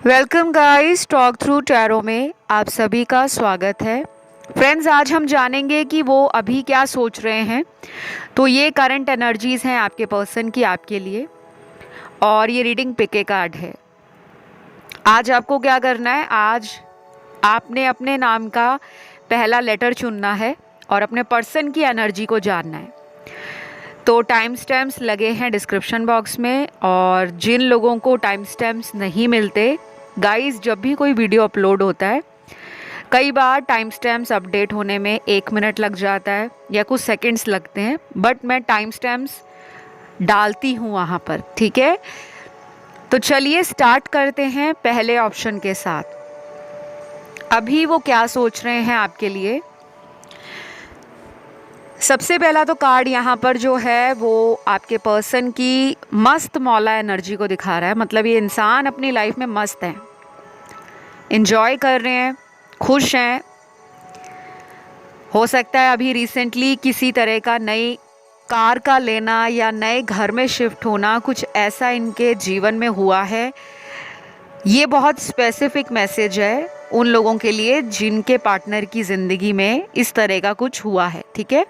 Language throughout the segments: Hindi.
Welcome guys, talk through tarot में आप सभी का स्वागत है। फ्रेंड्स, आज हम जानेंगे कि वो अभी क्या सोच रहे हैं। तो ये करंट एनर्जीज़ हैं आपके पर्सन की आपके लिए, और ये रीडिंग पिके कार्ड है। आज आपको क्या करना है, आज आपने अपने नाम का पहला लेटर चुनना है और अपने पर्सन की एनर्जी को जानना है। तो टाइम स्टैम्प्स लगे हैं डिस्क्रिप्शन बॉक्स में, और जिन लोगों को टाइम स्टैम्प्स नहीं मिलते, गाइस जब भी कोई वीडियो अपलोड होता है कई बार टाइम स्टैम्प्स अपडेट होने में 1 मिनट लग जाता है या कुछ सेकंड्स लगते हैं, बट मैं टाइम स्टैम्प्स डालती हूँ वहाँ पर। ठीक है, तो चलिए स्टार्ट करते हैं पहले ऑप्शन के साथ। अभी वो क्या सोच रहे हैं आपके लिए। सबसे पहला तो कार्ड यहाँ पर जो है वो आपके पर्सन की मस्त मौला एनर्जी को दिखा रहा है। मतलब ये इंसान अपनी लाइफ में मस्त है, एंजॉय कर रहे हैं, खुश हैं। हो सकता है अभी रिसेंटली किसी तरह का नई कार का लेना या नए घर में शिफ्ट होना, कुछ ऐसा इनके जीवन में हुआ है। ये बहुत स्पेसिफिक मैसेज है उन लोगों के लिए जिनके पार्टनर की ज़िंदगी में इस तरह का कुछ हुआ है। ठीक है,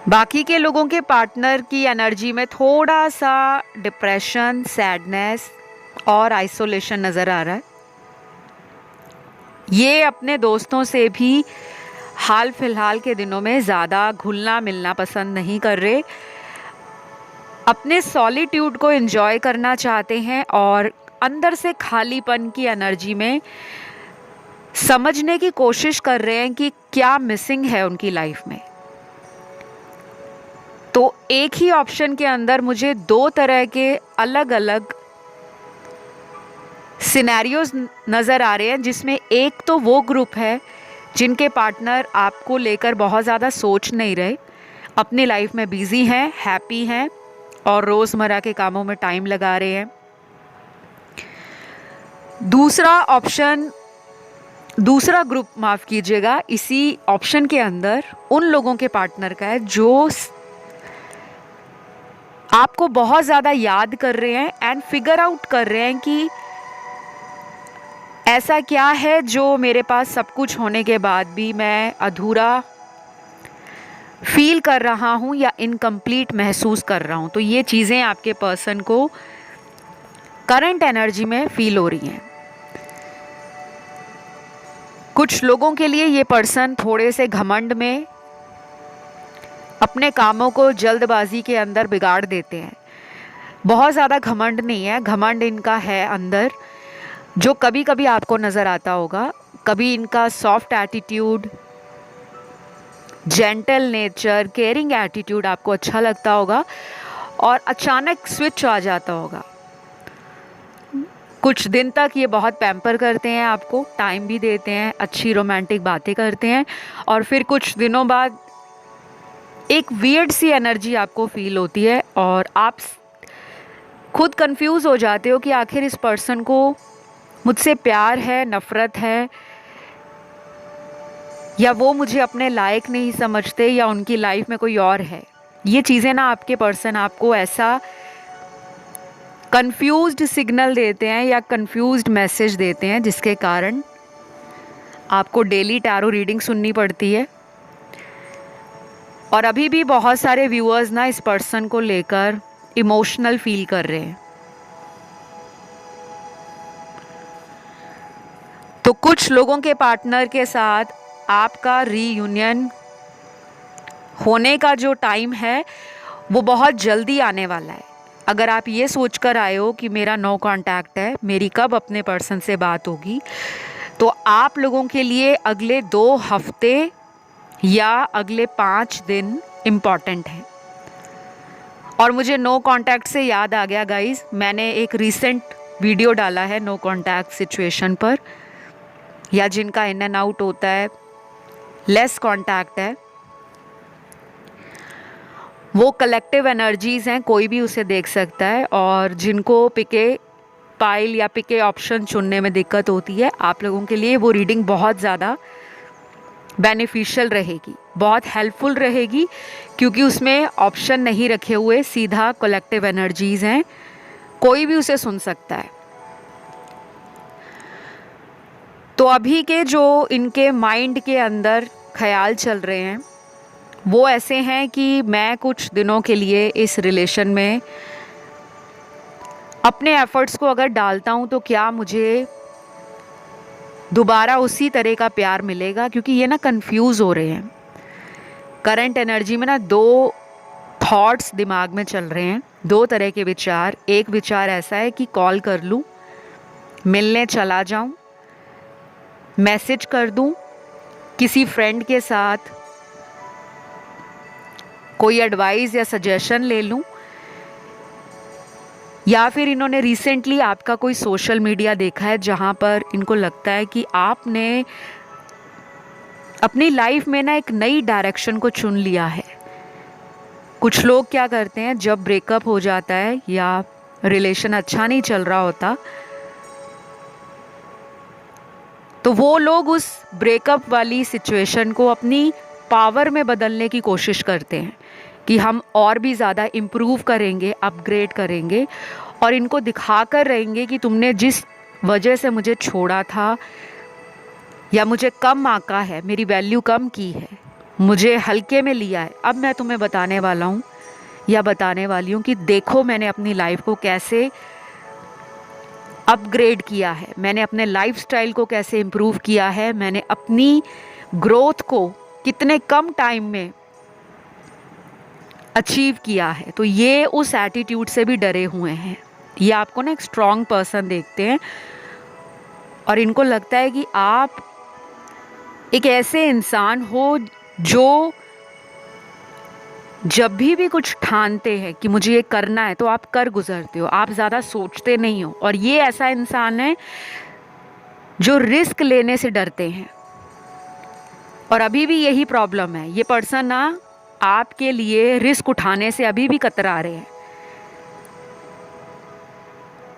बाकी के लोगों के पार्टनर की एनर्जी में थोड़ा सा डिप्रेशन, सैडनेस और आइसोलेशन नज़र आ रहा है। ये अपने दोस्तों से भी हाल फिलहाल के दिनों में ज़्यादा घुलना मिलना पसंद नहीं कर रहे, अपने सॉलिट्यूड को एंजॉय करना चाहते हैं और अंदर से खालीपन की एनर्जी में समझने की कोशिश कर रहे हैं कि क्या मिसिंग है उनकी लाइफ में। तो एक ही ऑप्शन के अंदर मुझे दो तरह के अलग अलग सिनेरियोज नज़र आ रहे हैं, जिसमें एक तो वो ग्रुप है जिनके पार्टनर आपको लेकर बहुत ज़्यादा सोच नहीं रहे, अपनी लाइफ में बिजी हैं, हैप्पी हैं और रोज़मर्रा के कामों में टाइम लगा रहे हैं। दूसरा ग्रुप, माफ़ कीजिएगा, इसी ऑप्शन के अंदर उन लोगों के पार्टनर का है जो आपको बहुत ज़्यादा याद कर रहे हैं एंड फिगर आउट कर रहे हैं कि ऐसा क्या है जो मेरे पास सब कुछ होने के बाद भी मैं अधूरा फील कर रहा हूँ या इनकम्प्लीट महसूस कर रहा हूँ। तो ये चीज़ें आपके पर्सन को करंट एनर्जी में फील हो रही हैं। कुछ लोगों के लिए ये पर्सन थोड़े से घमंड में अपने कामों को जल्दबाजी के अंदर बिगाड़ देते हैं। बहुत ज़्यादा घमंड नहीं है, घमंड इनका है अंदर, जो कभी कभी आपको नज़र आता होगा। कभी इनका soft attitude, gentle nature, caring attitude आपको अच्छा लगता होगा और अचानक स्विच आ जाता होगा। कुछ दिन तक ये बहुत पैम्पर करते हैं, आपको टाइम भी देते हैं, अच्छी रोमांटिक बातें करते हैं, और फिर कुछ दिनों बाद एक वियर्ड सी एनर्जी आपको फील होती है और आप खुद कंफ्यूज हो जाते हो कि आखिर इस पर्सन को मुझसे प्यार है, नफ़रत है, या वो मुझे अपने लायक नहीं समझते, या उनकी लाइफ में कोई और है। ये चीज़ें ना आपके पर्सन आपको ऐसा कंफ्यूज्ड सिग्नल देते हैं या कंफ्यूज्ड मैसेज देते हैं, जिसके कारण आपको डेली टैरो रीडिंग सुननी पड़ती है। और अभी भी बहुत सारे व्यूअर्स ना इस पर्सन को लेकर इमोशनल फील कर रहे हैं। तो कुछ लोगों के पार्टनर के साथ आपका रीयूनियन होने का जो टाइम है वो बहुत जल्दी आने वाला है। अगर आप ये सोचकर आए हो कि मेरा नो कांटेक्ट है, मेरी कब अपने पर्सन से बात होगी, तो आप लोगों के लिए अगले 2 हफ्ते या अगले 5 दिन इम्पॉर्टेंट हैं। और मुझे नो कांटेक्ट से याद आ गया गाइस, मैंने एक रीसेंट वीडियो डाला है नो कांटेक्ट सिचुएशन पर, या जिनका इन एंड आउट होता है, लेस कांटेक्ट है, वो कलेक्टिव एनर्जीज़ हैं, कोई भी उसे देख सकता है। और जिनको पिके पाइल या पिके ऑप्शन चुनने में दिक्कत होती है, आप लोगों के लिए वो रीडिंग बहुत ज़्यादा बेनिफिशियल रहेगी, बहुत हेल्पफुल रहेगी, क्योंकि उसमें ऑप्शन नहीं रखे हुए, सीधा कलेक्टिव एनर्जीज़ हैं, कोई भी उसे सुन सकता है। तो अभी के जो इनके माइंड के अंदर ख्याल चल रहे हैं वो ऐसे हैं कि मैं कुछ दिनों के लिए इस रिलेशन में अपने एफर्ट्स को अगर डालता हूँ तो क्या मुझे दोबारा उसी तरह का प्यार मिलेगा, क्योंकि ये ना कंफ्यूज हो रहे हैं। करंट एनर्जी में ना दो थॉट्स दिमाग में चल रहे हैं, दो तरह के विचार। एक विचार ऐसा है कि कॉल कर लूँ, मिलने चला जाऊँ, मैसेज कर दूँ, किसी फ्रेंड के साथ कोई एडवाइस या सजेशन ले लूँ, या फिर इन्होंने रिसेंटली आपका कोई सोशल मीडिया देखा है जहाँ पर इनको लगता है कि आपने अपनी लाइफ में ना एक नई डायरेक्शन को चुन लिया है। कुछ लोग क्या करते हैं, जब ब्रेकअप हो जाता है या रिलेशन अच्छा नहीं चल रहा होता तो वो लोग उस ब्रेकअप वाली सिचुएशन को अपनी पावर में बदलने की कोशिश करते हैं कि हम और भी ज़्यादा इम्प्रूव करेंगे, अपग्रेड करेंगे और इनको दिखाकर रहेंगे कि तुमने जिस वजह से मुझे छोड़ा था या मुझे कम आंका है, मेरी वैल्यू कम की है, मुझे हल्के में लिया है, अब मैं तुम्हें बताने वाला हूँ या बताने वाली हूँ कि देखो मैंने अपनी लाइफ को कैसे अपग्रेड किया है, मैंने अपने लाइफस्टाइल को कैसे इम्प्रूव किया है, मैंने अपनी ग्रोथ को कितने कम टाइम में अचीव किया है। तो ये उस एटीट्यूड से भी डरे हुए हैं। ये आपको ना एक स्ट्रॉन्ग पर्सन देखते हैं और इनको लगता है कि आप एक ऐसे इंसान हो जो जब भी कुछ ठानते हैं कि मुझे ये करना है तो आप कर गुजरते हो, आप ज़्यादा सोचते नहीं हो। और ये ऐसा इंसान है जो रिस्क लेने से डरते हैं और अभी भी यही प्रॉब्लम है। ये पर्सन ना आपके लिए रिस्क उठाने से अभी भी कतरा रहे हैं।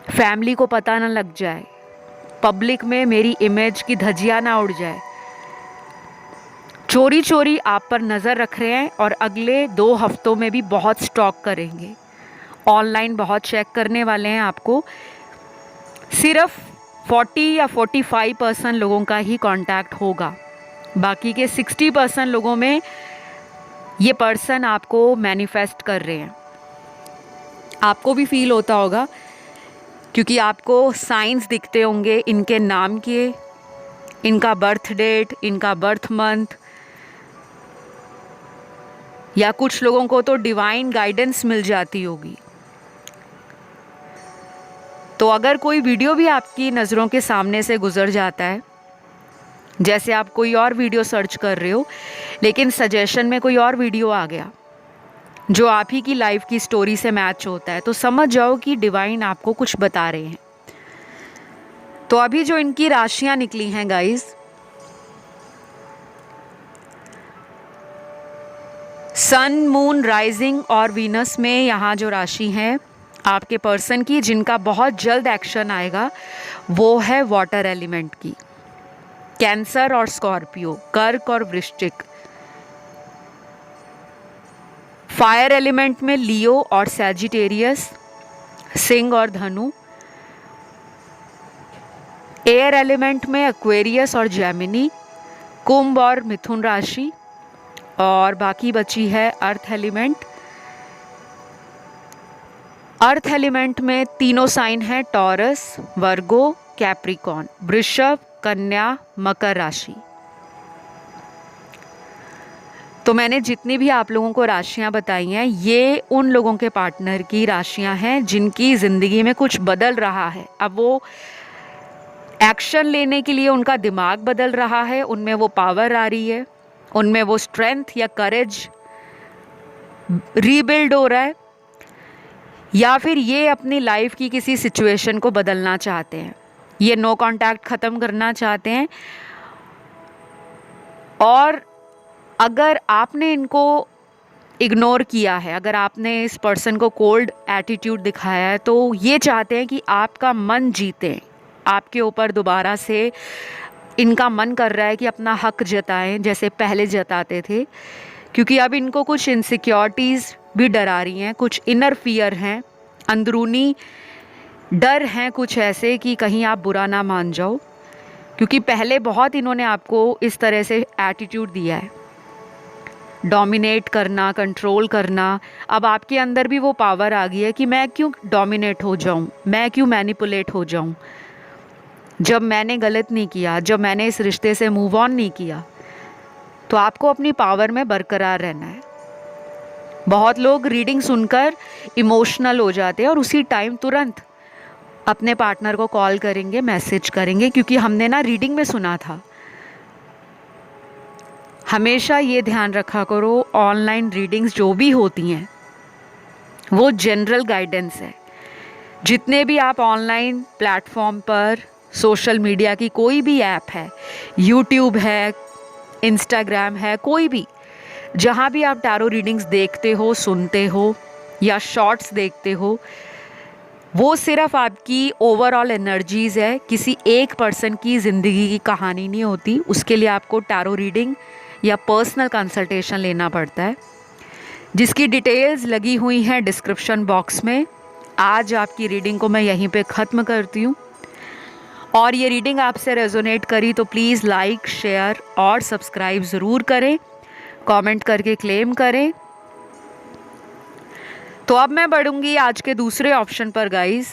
फैमिली को पता ना लग जाए, पब्लिक में मेरी इमेज की धज्जियां ना उड़ जाए, चोरी चोरी आप पर नज़र रख रहे हैं और अगले 2 हफ्तों में भी बहुत स्टॉक करेंगे। ऑनलाइन बहुत चेक करने वाले हैं आपको। सिर्फ 40 या 45% लोगों का ही कांटेक्ट होगा, बाकी के 60% लोगों में ये पर्सन आपको मैनिफेस्ट कर रहे हैं। आपको भी फील होता होगा क्योंकि आपको साइंस दिखते होंगे इनके नाम के, इनका बर्थ डेट, इनका बर्थ मंथ, या कुछ लोगों को तो डिवाइन गाइडेंस मिल जाती होगी। तो अगर कोई वीडियो भी आपकी नज़रों के सामने से गुजर जाता है, जैसे आप कोई और वीडियो सर्च कर रहे हो लेकिन सजेशन में कोई और वीडियो आ गया जो आप ही की लाइफ की स्टोरी से मैच होता है, तो समझ जाओ कि डिवाइन आपको कुछ बता रहे हैं। तो अभी जो इनकी राशियां निकली हैं गाइस, सन, मून, राइजिंग और वीनस में यहाँ जो राशि है आपके पर्सन की जिनका बहुत जल्द एक्शन आएगा वो है वाटर एलिमेंट की, कैंसर और स्कॉर्पियो, कर्क और वृश्चिक। फायर एलिमेंट में लियो और सैजिटेरियस, सिंह और धनु। एयर एलिमेंट में एक्वेरियस और जेमिनी, कुंभ और मिथुन राशि। और बाकी बची है अर्थ एलिमेंट। अर्थ एलिमेंट में तीनों साइन हैं, टॉरस, वर्गो, कैप्रिकॉर्न, वृषभ, कन्या, मकर राशि। तो मैंने जितनी भी आप लोगों को राशियां बताई हैं ये उन लोगों के पार्टनर की राशियां हैं जिनकी ज़िंदगी में कुछ बदल रहा है। अब वो एक्शन लेने के लिए उनका दिमाग बदल रहा है, उनमें वो पावर आ रही है, उनमें वो स्ट्रेंथ या करेज रीबिल्ड हो रहा है, या फिर ये अपनी लाइफ की किसी सिचुएशन को बदलना चाहते हैं, ये नो कांटेक्ट ख़त्म करना चाहते हैं। और अगर आपने इनको इग्नोर किया है, अगर आपने इस पर्सन को कोल्ड एटीट्यूड दिखाया है, तो ये चाहते हैं कि आपका मन जीते, आपके ऊपर दोबारा से इनका मन कर रहा है कि अपना हक जताएं जैसे पहले जताते थे, क्योंकि अब इनको कुछ इनसिक्योरिटीज़ भी डरा रही हैं, कुछ इनर फियर हैं, अंदरूनी डर हैं कुछ ऐसे कि कहीं आप बुरा ना मान जाओ, क्योंकि पहले बहुत इन्होंने आपको इस तरह से एटीट्यूड दिया है, डोमिनेट करना, कंट्रोल करना। अब आपके अंदर भी वो पावर आ गई है कि मैं क्यों डोमिनेट हो जाऊं, मैं क्यों मैनिपुलेट हो जाऊं, जब मैंने गलत नहीं किया, जब मैंने इस रिश्ते से मूव ऑन नहीं किया। तो आपको अपनी पावर में बरकरार रहना है। बहुत लोग रीडिंग सुनकर इमोशनल हो जाते हैं और उसी टाइम तुरंत अपने पार्टनर को कॉल करेंगे, मैसेज करेंगे, क्योंकि हमने ना रीडिंग में सुना था। हमेशा ये ध्यान रखा करो, ऑनलाइन रीडिंग्स जो भी होती हैं वो जनरल गाइडेंस है। जितने भी आप ऑनलाइन प्लेटफॉर्म पर, सोशल मीडिया की कोई भी ऐप है, यूट्यूब है, इंस्टाग्राम है, कोई भी, जहाँ भी आप टैरो रीडिंग्स देखते हो, सुनते हो या शॉर्ट्स देखते हो, वो सिर्फ आपकी ओवरऑल एनर्जीज़ है। किसी एक पर्सन की ज़िंदगी की कहानी नहीं होती। उसके लिए आपको टैरो रीडिंग या पर्सनल कंसल्टेशन लेना पड़ता है, जिसकी डिटेल्स लगी हुई हैं डिस्क्रिप्शन बॉक्स में। आज आपकी रीडिंग को मैं यहीं पे ख़त्म करती हूँ, और ये रीडिंग आपसे रेजोनेट करी तो प्लीज़ लाइक, शेयर और सब्सक्राइब ज़रूर करें, कमेंट करके क्लेम करें। तो अब मैं बढ़ूंगी आज के दूसरे ऑप्शन पर गाइस।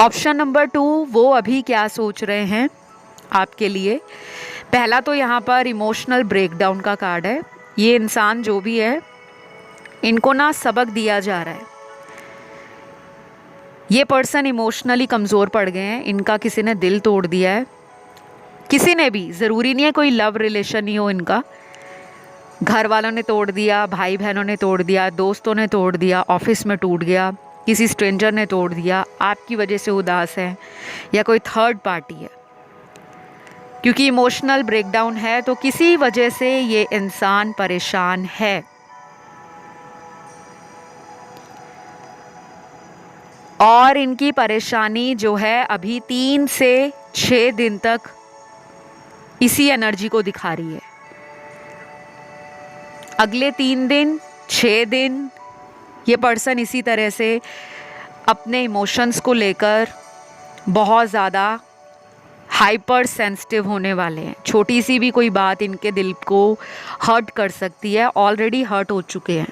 ऑप्शन नंबर 2, वो अभी क्या सोच रहे हैं आपके लिए। पहला तो यहाँ पर इमोशनल ब्रेकडाउन का कार्ड है। ये इंसान जो भी है, इनको ना सबक दिया जा रहा है। ये पर्सन इमोशनली कमज़ोर पड़ गए हैं, इनका किसी ने दिल तोड़ दिया है। किसी ने भी, ज़रूरी नहीं है कोई लव रिलेशन ही हो इनका। घर वालों ने तोड़ दिया, भाई बहनों ने तोड़ दिया, दोस्तों ने तोड़ दिया, ऑफिस में टूट गया, किसी स्ट्रेंजर ने तोड़ दिया, आपकी वजह से उदास है, या कोई थर्ड पार्टी है। क्योंकि इमोशनल ब्रेकडाउन है तो किसी वजह से ये इंसान परेशान है। और इनकी परेशानी जो है अभी 3 से 6 दिन तक इसी एनर्जी को दिखा रही है। अगले 3 दिन, 6 दिन ये पर्सन इसी तरह से अपने इमोशंस को लेकर बहुत ज़्यादा हाइपर सेंसिटिव होने वाले हैं। छोटी सी भी कोई बात इनके दिल को हर्ट कर सकती है, ऑलरेडी हर्ट हो चुके हैं।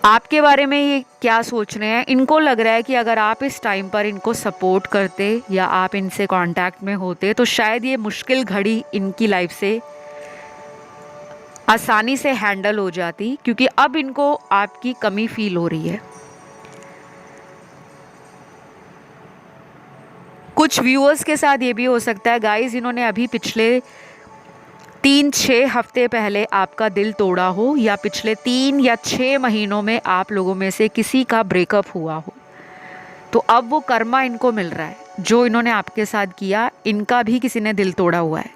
आपके बारे में ये क्या सोच रहे हैं? इनको लग रहा है कि अगर आप इस टाइम पर इनको सपोर्ट करते या आप इनसे कांटेक्ट में होते तो शायद ये मुश्किल घड़ी इनकी लाइफ से आसानी से हैंडल हो जाती, क्योंकि अब इनको आपकी कमी फील हो रही है। कुछ व्यूअर्स के साथ ये भी हो सकता है गाइस, इन्होंने अभी पिछले 3-6 हफ्ते पहले आपका दिल तोड़ा हो, या पिछले 3 या 6 महीनों में आप लोगों में से किसी का ब्रेकअप हुआ हो। तो अब वो कर्मा इनको मिल रहा है, जो इन्होंने आपके साथ किया, इनका भी किसी ने दिल तोड़ा हुआ है।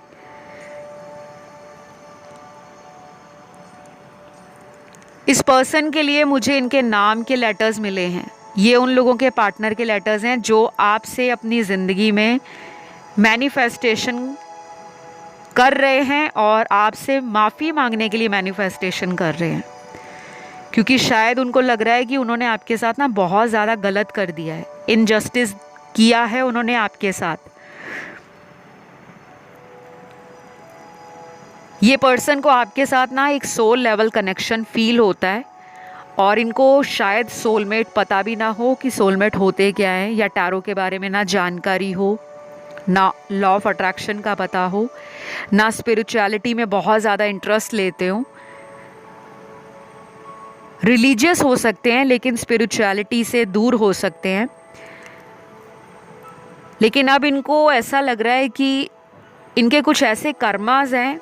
इस पर्सन के लिए मुझे इनके नाम के लेटर्स मिले हैं। ये उन लोगों के पार्टनर के लेटर्स हैं जो आपसे अपनी ज़िंदगी में मैनिफेस्टेशन कर रहे हैं और आपसे माफ़ी मांगने के लिए मैनिफेस्टेशन कर रहे हैं, क्योंकि शायद उनको लग रहा है कि उन्होंने आपके साथ ना बहुत ज़्यादा गलत कर दिया है, इनजस्टिस किया है उन्होंने आपके साथ। ये पर्सन को आपके साथ ना एक सोल लेवल कनेक्शन फील होता है, और इनको शायद सोलमेट पता भी ना हो कि सोलमेट होते क्या हैं, या टैरो के बारे में ना जानकारी हो, ना लॉ ऑफ अट्रैक्शन का पता हो, ना स्पिरिचुअलिटी में बहुत ज़्यादा इंटरेस्ट लेते हो। रिलीजियस हो सकते हैं लेकिन स्पिरिचुअलिटी से दूर हो सकते हैं। लेकिन अब इनको ऐसा लग रहा है कि इनके कुछ ऐसे कर्मास हैं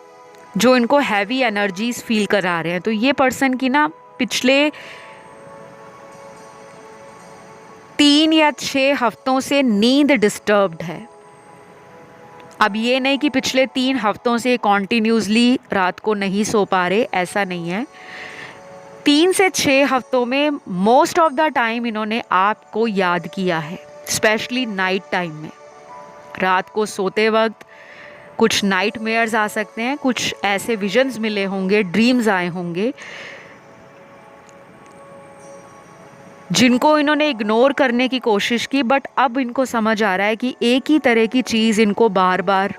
जो इनको हैवी एनर्जीज फील करा रहे हैं। तो ये पर्सन की ना पिछले 3 या 6 हफ्तों से नींद डिस्टर्ब्ड है। अब ये नहीं कि पिछले 3 हफ्तों से कॉन्टिन्यूसली रात को नहीं सो पा रहे, ऐसा नहीं है। 3 से 6 हफ्तों में मोस्ट ऑफ द टाइम इन्होंने आपको याद किया है, स्पेशली नाइट टाइम में। रात को सोते वक्त कुछ नाइटमेयर्स आ सकते हैं, कुछ ऐसे विजन्स मिले होंगे, ड्रीम्स आए होंगे जिनको इन्होंने इग्नोर करने की कोशिश की, बट अब इनको समझ आ रहा है कि एक ही तरह की चीज़ इनको बार बार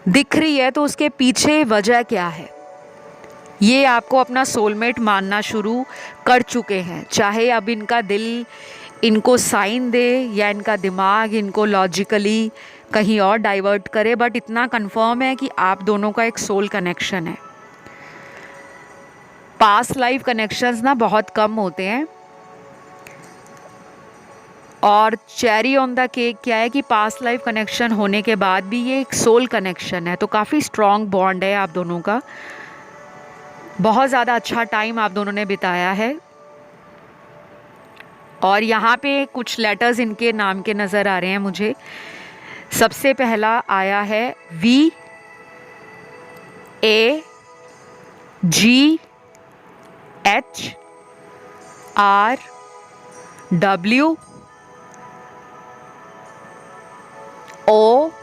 दिख रही है, तो उसके पीछे वजह क्या है। ये आपको अपना सोलमेट मानना शुरू कर चुके हैं, चाहे अब इनका दिल इनको साइन दे या इनका दिमाग इनको लॉजिकली कहीं और डाइवर्ट करे, बट इतना कंफर्म है कि आप दोनों का एक सोल कनेक्शन है। पास्ट लाइफ कनेक्शंस ना बहुत कम होते हैं, और चेरी ऑन द केक क्या है कि पास्ट लाइफ कनेक्शन होने के बाद भी ये एक सोल कनेक्शन है, तो काफ़ी स्ट्रॉन्ग बॉन्ड है आप दोनों का। बहुत ज़्यादा अच्छा टाइम आप दोनों ने बिताया है। और यहाँ पे कुछ लेटर्स इनके नाम के नज़र आ रहे हैं मुझे। सबसे पहला आया है VAGW OYSEMK,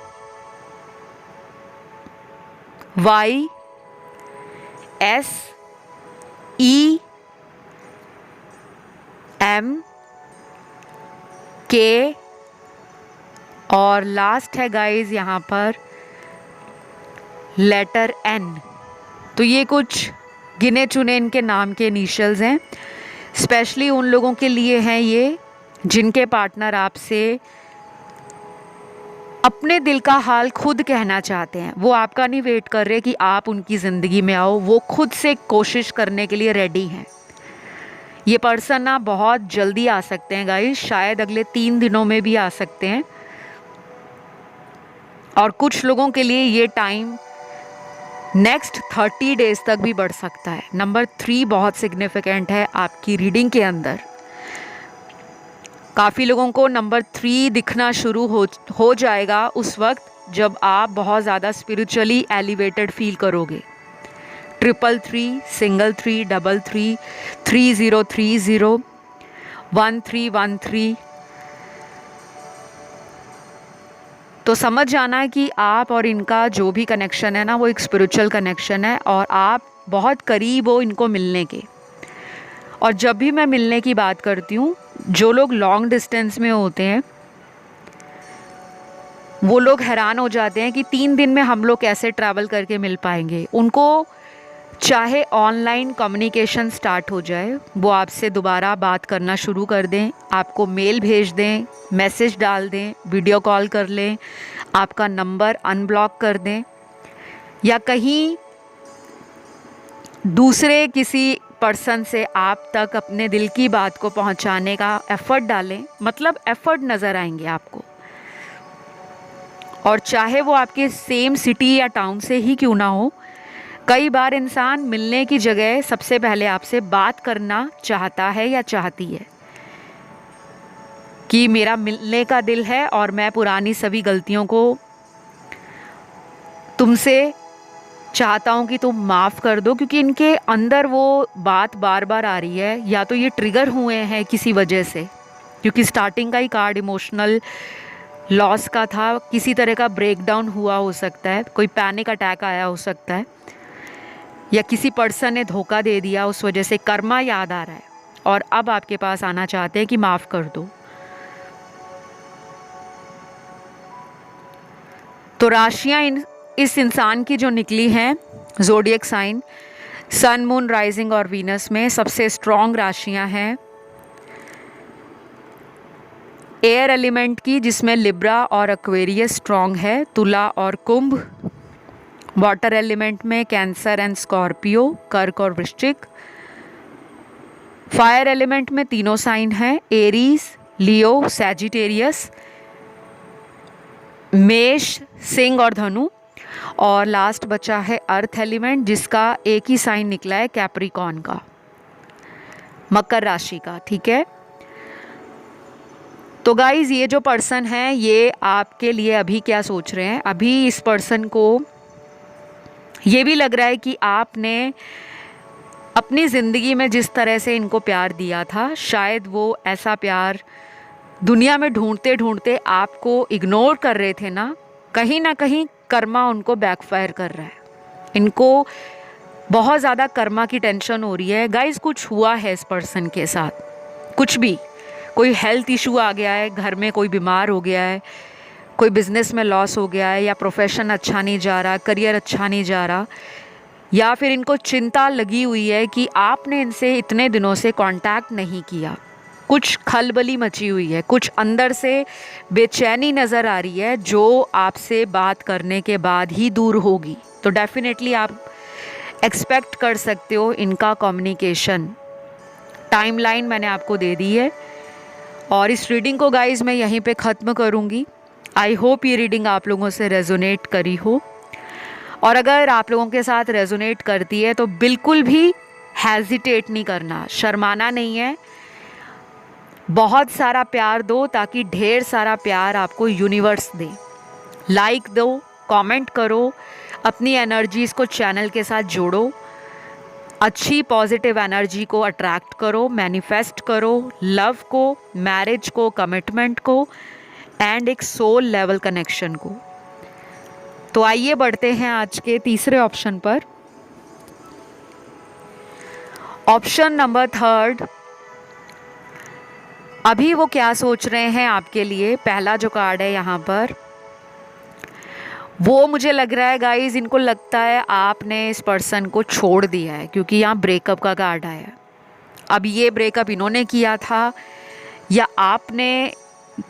और लास्ट है गाइस यहाँ पर लेटर N। तो ये कुछ गिने चुने इनके नाम के इनिशियल्स हैं। स्पेशली उन लोगों के लिए हैं ये जिनके पार्टनर आपसे अपने दिल का हाल खुद कहना चाहते हैं। वो आपका नहीं वेट कर रहे कि आप उनकी ज़िंदगी में आओ, वो खुद से कोशिश करने के लिए रेडी हैं। ये पर्सन ना बहुत जल्दी आ सकते हैं गाइस, शायद अगले 3 दिनों में भी आ सकते हैं, और कुछ लोगों के लिए ये टाइम नेक्स्ट 30 डेज तक भी बढ़ सकता है। नंबर 3 बहुत सिग्निफिकेंट है आपकी रीडिंग के अंदर। काफ़ी लोगों को नंबर 3 दिखना शुरू हो जाएगा उस वक्त जब आप बहुत ज़्यादा स्पिरिचुअली एलिवेटेड फील करोगे। 333, सिंगल 3, डबल 3, 3030, 1313। तो समझ जाना है कि आप और इनका जो भी कनेक्शन है ना, वो एक स्पिरिचुअल कनेक्शन है, और आप बहुत करीब हो इनको मिलने के। और जब भी मैं मिलने की बात करती हूँ, जो लोग लॉन्ग डिस्टेंस में होते हैं वो लोग हैरान हो जाते हैं कि 3 दिन में हम लोग कैसे ट्रैवल करके मिल पाएंगे। उनको चाहे ऑनलाइन कम्युनिकेशन स्टार्ट हो जाए, वो आपसे दोबारा बात करना शुरू कर दें, आपको मेल भेज दें, मैसेज डाल दें, वीडियो कॉल कर लें, आपका नंबर अनब्लॉक कर दें, या कहीं दूसरे किसी पर्सन से आप तक अपने दिल की बात को पहुंचाने का एफ़र्ट डालें, मतलब एफ़र्ट नज़र आएंगे आपको। और चाहे वो आपके सेम सिटी या टाउन से ही क्यों ना हो, कई बार इंसान मिलने की जगह सबसे पहले आपसे बात करना चाहता है या चाहती है कि मेरा मिलने का दिल है और मैं पुरानी सभी गलतियों को तुमसे चाहता हूँ कि तुम माफ़ कर दो, क्योंकि इनके अंदर वो बात बार बार आ रही है। या तो ये ट्रिगर हुए हैं किसी वजह से, क्योंकि स्टार्टिंग का ही कार्ड इमोशनल लॉस का था, किसी तरह का ब्रेकडाउन हुआ हो सकता है, कोई पैनिक अटैक आया हो सकता है, या किसी पर्सन ने धोखा दे दिया, उस वजह से कर्मा याद आ रहा है और अब आपके पास आना चाहते हैं कि माफ़ कर दो। तो राशियाँ इस इंसान की जो निकली हैं, ज़ोडिएक साइन, सन, मून, राइजिंग और वीनस में सबसे स्ट्रॉन्ग राशियाँ हैं एयर एलिमेंट की, जिसमें लिब्रा और एक्वेरियस स्ट्रॉन्ग है, तुला और कुंभ। वाटर एलिमेंट में कैंसर एंड स्कॉर्पियो, कर्क और वृश्चिक। फायर एलिमेंट में तीनों साइन हैं, एरीज, लियो, सैजिटेरियस, मेष, सिंह और धनु। और लास्ट बचा है अर्थ एलिमेंट, जिसका एक ही साइन निकला है, कैप्रिकॉर्न का, मकर राशि का। ठीक है, तो गाइज ये जो पर्सन है ये आपके लिए अभी क्या सोच रहे हैं। अभी इस पर्सन को ये भी लग रहा है कि आपने अपनी ज़िंदगी में जिस तरह से इनको प्यार दिया था, शायद वो ऐसा प्यार दुनिया में ढूंढते ढूंढते आपको इग्नोर कर रहे थे ना कहीं कर्मा उनको बैकफायर कर रहा है। इनको बहुत ज़्यादा कर्मा की टेंशन हो रही है गाइज, कुछ हुआ है इस पर्सन के साथ। कुछ भी, कोई हेल्थ इशू आ गया है, घर में कोई बीमार हो गया है, कोई बिजनेस में लॉस हो गया है, या प्रोफेशन अच्छा नहीं जा रहा, करियर अच्छा नहीं जा रहा, या फिर इनको चिंता लगी हुई है कि आपने इनसे इतने दिनों से कांटेक्ट नहीं किया, कुछ खलबली मची हुई है, कुछ अंदर से बेचैनी नज़र आ रही है जो आपसे बात करने के बाद ही दूर होगी। तो डेफिनेटली आप एक्सपेक्ट कर सकते हो इनका कम्युनिकेशन। टाइमलाइन मैंने आपको दे दी है और इस रीडिंग को गाइज मैं यहीं पे ख़त्म करूँगी। आई होप ये रीडिंग आप लोगों से रेजोनेट करी हो, और अगर आप लोगों के साथ रेजोनेट करती है तो बिल्कुल भी हेजिटेट नहीं करना, शर्माना नहीं है। बहुत सारा प्यार दो ताकि ढेर सारा प्यार आपको यूनिवर्स दे। लाइक दो, कमेंट करो, अपनी एनर्जीज़ को चैनल के साथ जोड़ो, अच्छी पॉजिटिव एनर्जी को अट्रैक्ट करो, मैनिफेस्ट करो, लव को, मैरिज को, कमिटमेंट को एंड एक सोल लेवल कनेक्शन को। तो आइए बढ़ते हैं आज के तीसरे ऑप्शन पर। ऑप्शन नंबर 3, अभी वो क्या सोच रहे हैं आपके लिए। पहला जो कार्ड है यहाँ पर, वो मुझे लग रहा है गाइज, इनको लगता है आपने इस पर्सन को छोड़ दिया है, क्योंकि यहाँ ब्रेकअप का कार्ड आया है। अब ये ब्रेकअप इन्होंने किया था या आपने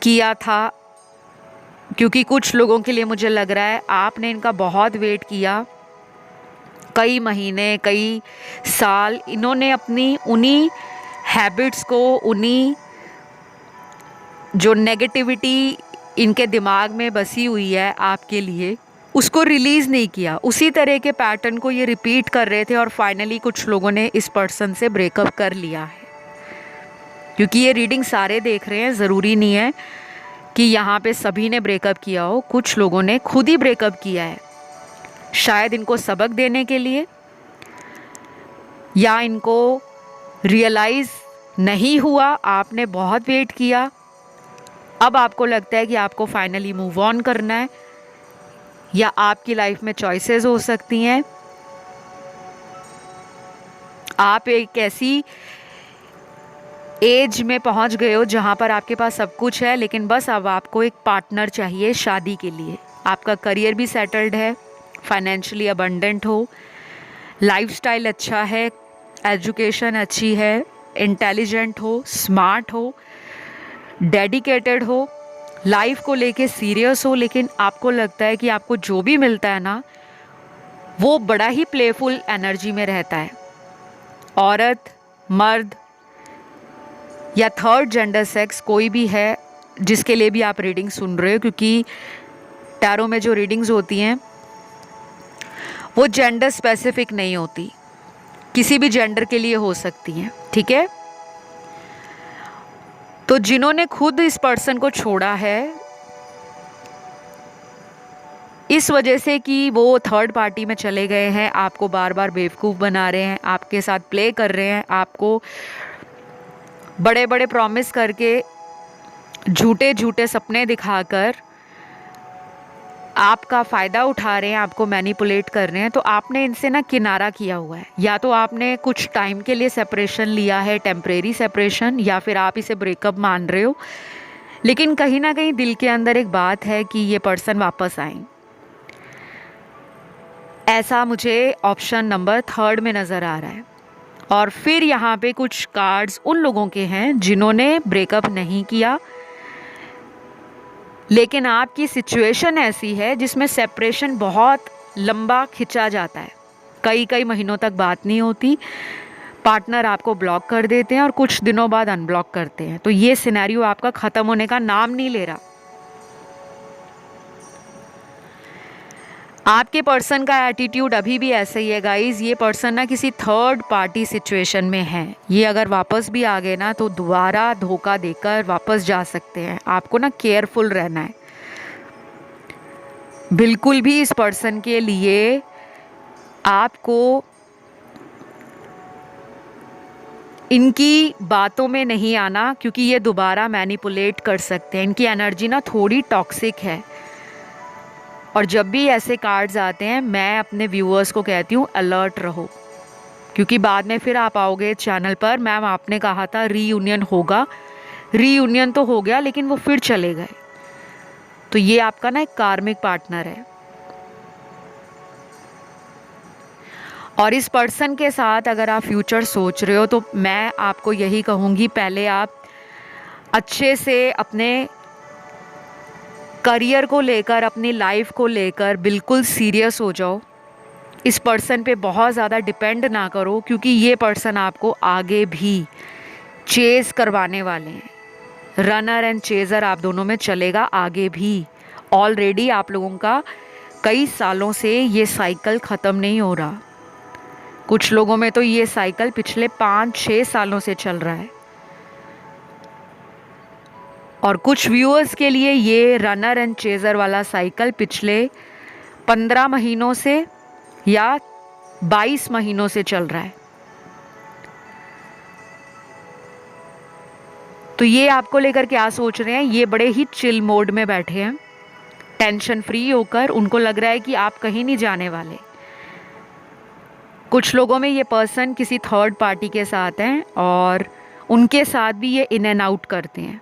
किया था, क्योंकि कुछ लोगों के लिए मुझे लग रहा है आपने इनका बहुत वेट किया, कई महीने, कई साल इन्होंने अपनी उन्हीं हैबिट्स को, उन्हीं जो नेगेटिविटी इनके दिमाग में बसी हुई है आपके लिए, उसको रिलीज़ नहीं किया। उसी तरह के पैटर्न को ये रिपीट कर रहे थे और फाइनली कुछ लोगों ने इस पर्सन से ब्रेकअप कर लिया है। क्योंकि ये रीडिंग सारे देख रहे हैं, ज़रूरी नहीं है कि यहाँ पे सभी ने ब्रेकअप किया हो, कुछ लोगों ने खुद ही ब्रेकअप किया है, शायद इनको सबक देने के लिए, या इनको रियलाइज़ नहीं हुआ, आपने बहुत वेट किया, अब आपको लगता है कि आपको फाइनली मूव ऑन करना है, या आपकी लाइफ में चॉइसेस हो सकती हैं। आप एक ऐसी एज में पहुंच गए हो जहां पर आपके पास सब कुछ है, लेकिन बस अब आपको एक पार्टनर चाहिए शादी के लिए। आपका करियर भी सेटल्ड है, फाइनेंशियली अबंडेंट हो, लाइफस्टाइल अच्छा है, एजुकेशन अच्छी है, इंटेलिजेंट हो, स्मार्ट हो, डेडिकेटेड हो, लाइफ को लेके सीरियस हो, लेकिन आपको लगता है कि आपको जो भी मिलता है ना वो बड़ा ही प्लेफुल एनर्जी में रहता है। औरत, मर्द या थर्ड जेंडर सेक्स कोई भी है जिसके लिए भी आप रीडिंग सुन रहे हो, क्योंकि टैरो में जो रीडिंग्स होती हैं वो जेंडर स्पेसिफिक नहीं होती, किसी भी जेंडर के लिए हो सकती हैं, ठीक है। तो जिन्होंने खुद इस पर्सन को छोड़ा है इस वजह से कि वो थर्ड पार्टी में चले गए हैं, आपको बार बार बेवकूफ़ बना रहे हैं, आपके साथ प्ले कर रहे हैं, आपको बड़े बड़े प्रॉमिस करके झूठे झूठे सपने दिखाकर आपका फ़ायदा उठा रहे हैं, आपको मैनिपुलेट कर रहे हैं, तो आपने इनसे ना किनारा किया हुआ है। या तो आपने कुछ टाइम के लिए सेपरेशन लिया है, टेम्परेरी सेपरेशन, या फिर आप इसे ब्रेकअप मान रहे हो, लेकिन कहीं ना कहीं दिल के अंदर एक बात है कि ये पर्सन वापस आए। ऐसा मुझे ऑप्शन नंबर 3 में नज़र आ रहा है। और फिर यहाँ पे कुछ कार्ड्स उन लोगों के हैं जिन्होंने ब्रेकअप नहीं किया, लेकिन आपकी सिचुएशन ऐसी है जिसमें सेपरेशन बहुत लंबा खिंचा जाता है, कई महीनों तक बात नहीं होती, पार्टनर आपको ब्लॉक कर देते हैं और कुछ दिनों बाद अनब्लॉक करते हैं। तो ये सिनेरियो आपका ख़त्म होने का नाम नहीं ले रहा। आपके पर्सन का एटीट्यूड अभी भी ऐसे ही है गाइज। ये पर्सन ना किसी थर्ड पार्टी सिचुएशन में है। ये अगर वापस भी आ गए ना तो दोबारा धोखा देकर वापस जा सकते हैं। आपको ना केयरफुल रहना है। बिल्कुल भी इस पर्सन के लिए आपको इनकी बातों में नहीं आना, क्योंकि ये दोबारा मैनिपुलेट कर सकते हैं। इनकी एनर्जी ना थोड़ी टॉक्सिक है। और जब भी ऐसे कार्ड्स आते हैं मैं अपने व्यूअर्स को कहती हूँ अलर्ट रहो, क्योंकि बाद में फिर आप आओगे चैनल पर, मैम आपने कहा था रीयूनियन होगा, रीयूनियन तो हो गया लेकिन वो फिर चले गए। तो ये आपका ना एक कार्मिक पार्टनर है। और इस पर्सन के साथ अगर आप फ्यूचर सोच रहे हो तो मैं आपको यही कहूँगी, पहले आप अच्छे से अपने करियर को लेकर, अपनी लाइफ को लेकर बिल्कुल सीरियस हो जाओ। इस पर्सन पे बहुत ज़्यादा डिपेंड ना करो, क्योंकि ये पर्सन आपको आगे भी चेज़ करवाने वाले हैं। रनर एंड चेज़र आप दोनों में चलेगा आगे भी। ऑलरेडी आप लोगों का कई सालों से ये साइकिल ख़त्म नहीं हो रहा। कुछ लोगों में तो ये साइकिल पिछले 5-6 सालों से चल रहा है। और कुछ व्यूअर्स के लिए ये रनर एंड चेज़र वाला साइकिल पिछले 15 महीनों से या 22 महीनों से चल रहा है। तो ये आपको लेकर क्या सोच रहे हैं, ये बड़े ही चिल मोड में बैठे हैं, टेंशन फ्री होकर। उनको लग रहा है कि आप कहीं नहीं जाने वाले। कुछ लोगों में ये पर्सन किसी थर्ड पार्टी के साथ हैं और उनके साथ भी ये इन एंड आउट करते हैं।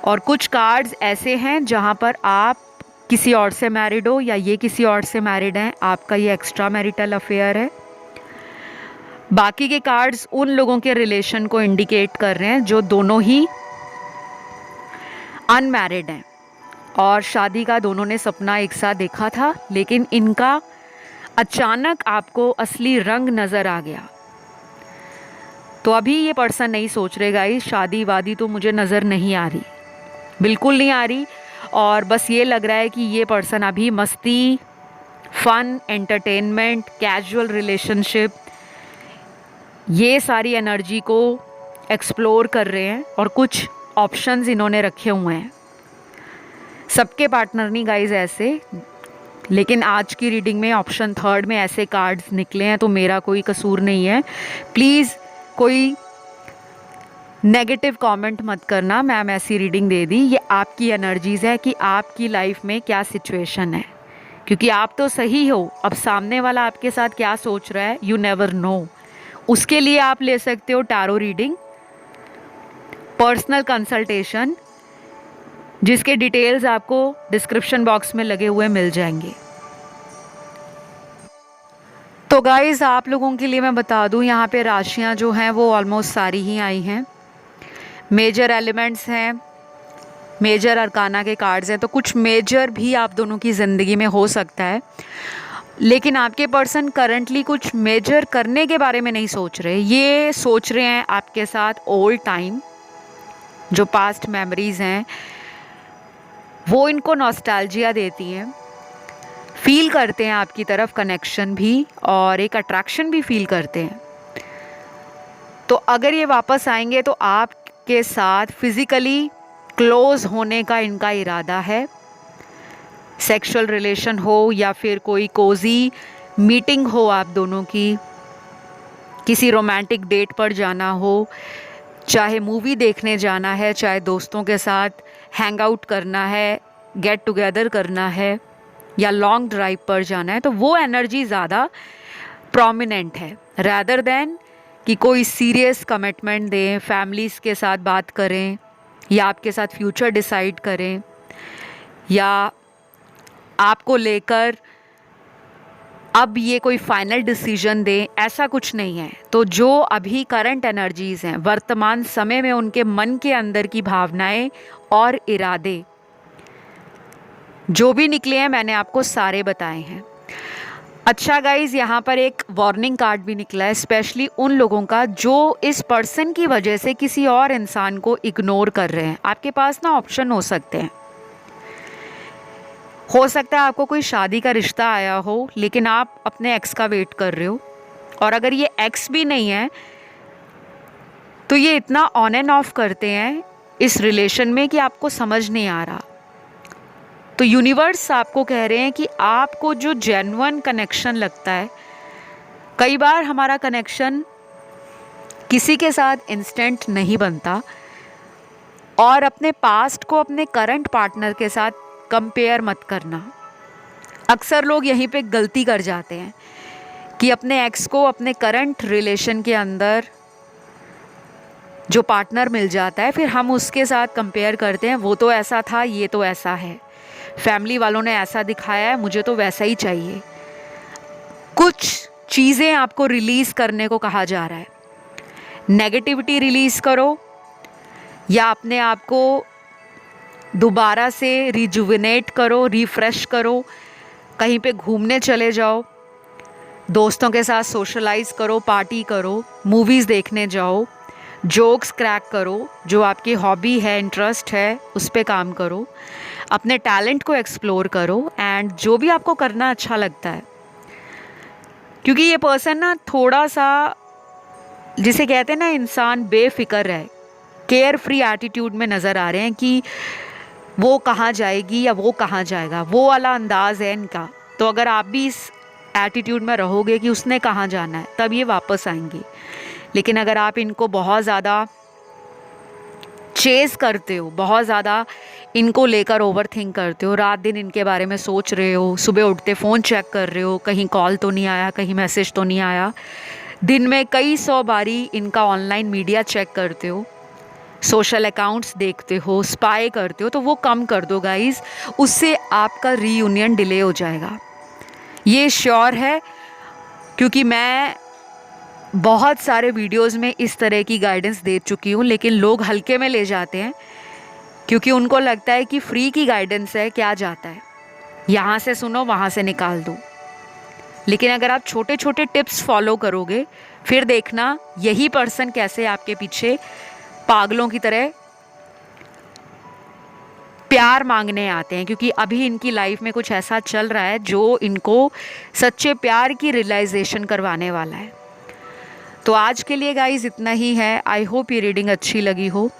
और कुछ कार्ड्स ऐसे हैं जहाँ पर आप किसी और से मैरिड हो या ये किसी और से मैरिड हैं, आपका ये एक्स्ट्रा मैरिटल अफेयर है। बाकी के कार्ड्स उन लोगों के रिलेशन को इंडिकेट कर रहे हैं जो दोनों ही अनमैरिड हैं और शादी का दोनों ने सपना एक साथ देखा था, लेकिन इनका अचानक आपको असली रंग नज़र आ गया। तो अभी ये पर्सन नहीं सोच रहे गाइस, शादी वादी तो मुझे नज़र नहीं आ रही, बिल्कुल नहीं आ रही। और बस ये लग रहा है कि ये पर्सन अभी मस्ती, फन, एंटरटेनमेंट, कैजुअल रिलेशनशिप, ये सारी एनर्जी को एक्सप्लोर कर रहे हैं और कुछ ऑप्शंस इन्होंने रखे हुए हैं। सबके पार्टनर नहीं गाइस ऐसे, लेकिन आज की रीडिंग में ऑप्शन 3 में ऐसे कार्ड्स निकले हैं तो मेरा कोई कसूर नहीं है। प्लीज़ कोई नेगेटिव कमेंट मत करना, मैम ऐसी रीडिंग दे दी। ये आपकी एनर्जीज़ है कि आपकी लाइफ में क्या सिचुएशन है, क्योंकि आप तो सही हो, अब सामने वाला आपके साथ क्या सोच रहा है यू नेवर नो। उसके लिए आप ले सकते हो टैरो रीडिंग, पर्सनल कंसल्टेशन, जिसके डिटेल्स आपको डिस्क्रिप्शन बॉक्स में लगे हुए मिल जाएंगे। तो गाइस आप लोगों के लिए मैं बता दूं, यहाँ पे राशियाँ जो हैं वो ऑलमोस्ट सारी ही आई हैं। मेजर एलिमेंट्स हैं, मेजर अरकाना के कार्ड्स हैं, तो कुछ मेजर भी आप दोनों की ज़िंदगी में हो सकता है। लेकिन आपके पर्सन करंटली कुछ मेजर करने के बारे में नहीं सोच रहे, ये सोच रहे हैं आपके साथ ओल्ड टाइम, जो पास्ट मेमोरीज़ हैं वो इनको नॉस्टैल्जिया देती हैं। फील करते हैं आपकी तरफ कनेक्शन भी और एक अट्रैक्शन भी फील करते हैं। तो अगर ये वापस आएंगे तो आपके साथ फिज़िकली क्लोज होने का इनका इरादा है। सेक्सुअल रिलेशन हो या फिर कोई कोजी मीटिंग हो आप दोनों की, किसी रोमांटिक डेट पर जाना हो, चाहे मूवी देखने जाना है, चाहे दोस्तों के साथ हैंग आउट करना है, गेट टुगेदर करना है या लॉन्ग ड्राइव पर जाना है, तो वो एनर्जी ज़्यादा प्रोमिनेंट है रैदर देन कि कोई सीरियस कमिटमेंट दें, फैमिलीज़ के साथ बात करें या आपके साथ फ्यूचर डिसाइड करें या आपको लेकर अब ये कोई फाइनल डिसीजन दें, ऐसा कुछ नहीं है। तो जो अभी करंट एनर्जीज़ हैं, वर्तमान समय में उनके मन के अंदर की भावनाएं और इरादे जो भी निकले हैं मैंने आपको सारे बताए हैं। अच्छा गाइज़, यहाँ पर एक वार्निंग कार्ड भी निकला है स्पेशली उन लोगों का जो इस पर्सन की वजह से किसी और इंसान को इग्नोर कर रहे हैं। आपके पास ना ऑप्शन हो सकते हैं, हो सकता है आपको कोई शादी का रिश्ता आया हो लेकिन आप अपने एक्स का वेट कर रहे हो, और अगर ये एक्स भी नहीं है तो ये इतना ऑन एंड ऑफ करते हैं इस रिलेशन में कि आपको समझ नहीं आ रहा। तो यूनिवर्स आपको कह रहे हैं कि आपको जो जेन्युइन कनेक्शन लगता है, कई बार हमारा कनेक्शन किसी के साथ इंस्टेंट नहीं बनता, और अपने पास्ट को अपने करंट पार्टनर के साथ कंपेयर मत करना। अक्सर लोग यहीं पे गलती कर जाते हैं कि अपने एक्स को अपने करंट रिलेशन के अंदर जो पार्टनर मिल जाता है, फिर हम उसके साथ कंपेयर करते हैं, वो तो ऐसा था, ये तो ऐसा है, फैमिली वालों ने ऐसा दिखाया है, मुझे तो वैसा ही चाहिए। कुछ चीज़ें आपको रिलीज़ करने को कहा जा रहा है। नेगेटिविटी रिलीज़ करो या अपने आप को दोबारा से रिजुविनेट करो, रिफ़्रेश करो, कहीं पे घूमने चले जाओ, दोस्तों के साथ सोशलाइज करो, पार्टी करो, मूवीज़ देखने जाओ, जोक्स क्रैक करो, जो आपकी हॉबी है, इंटरेस्ट है, उस पे काम करो, अपने टैलेंट को एक्सप्लोर करो एंड जो भी आपको करना अच्छा लगता है। क्योंकि ये पर्सन ना थोड़ा सा, जिसे कहते हैं ना इंसान बेफिक्र है, केयर फ्री एटीट्यूड में नज़र आ रहे हैं कि वो कहाँ जाएगी या वो कहाँ जाएगा, वो वाला अंदाज़ है इनका। तो अगर आप भी इस एटीट्यूड में रहोगे कि उसने कहाँ जाना है, तब ये वापस आएंगे। लेकिन अगर आप इनको बहुत ज़्यादा चेज़ करते हो, बहुत ज़्यादा इनको लेकर ओवर थिंक करते हो, रात दिन इनके बारे में सोच रहे हो, सुबह उठते फ़ोन चेक कर रहे हो, कहीं कॉल तो नहीं आया, कहीं मैसेज तो नहीं आया, दिन में कई 100 बारी इनका ऑनलाइन मीडिया चेक करते हो, सोशल अकाउंट्स देखते हो, स्पाई करते हो, तो वो कम कर दो गाइज़। उससे आपका रीयूनियन डिले हो जाएगा, ये श्योर है। क्योंकि मैं बहुत सारे वीडियोस में इस तरह की गाइडेंस दे चुकी हूँ, लेकिन लोग हल्के में ले जाते हैं क्योंकि उनको लगता है कि फ्री की गाइडेंस है, क्या जाता है, यहाँ से सुनो वहाँ से निकाल दो। लेकिन अगर आप छोटे छोटे टिप्स फॉलो करोगे, फिर देखना यही पर्सन कैसे आपके पीछे पागलों की तरह प्यार मांगने आते हैं। क्योंकि अभी इनकी लाइफ में कुछ ऐसा चल रहा है जो इनको सच्चे प्यार की रियलाइजेशन करवाने वाला है। तो आज के लिए गाइज इतना ही है। आई होप ये रीडिंग अच्छी लगी हो।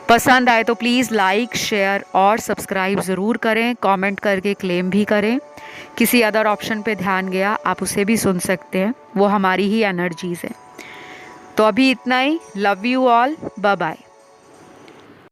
पसंद आए तो प्लीज़ लाइक, शेयर और सब्सक्राइब ज़रूर करें। कमेंट करके क्लेम भी करें। किसी अदर ऑप्शन पे ध्यान गया, आप उसे भी सुन सकते हैं, वो हमारी ही एनर्जीज़ है। तो अभी इतना ही। Love you all, bye bye.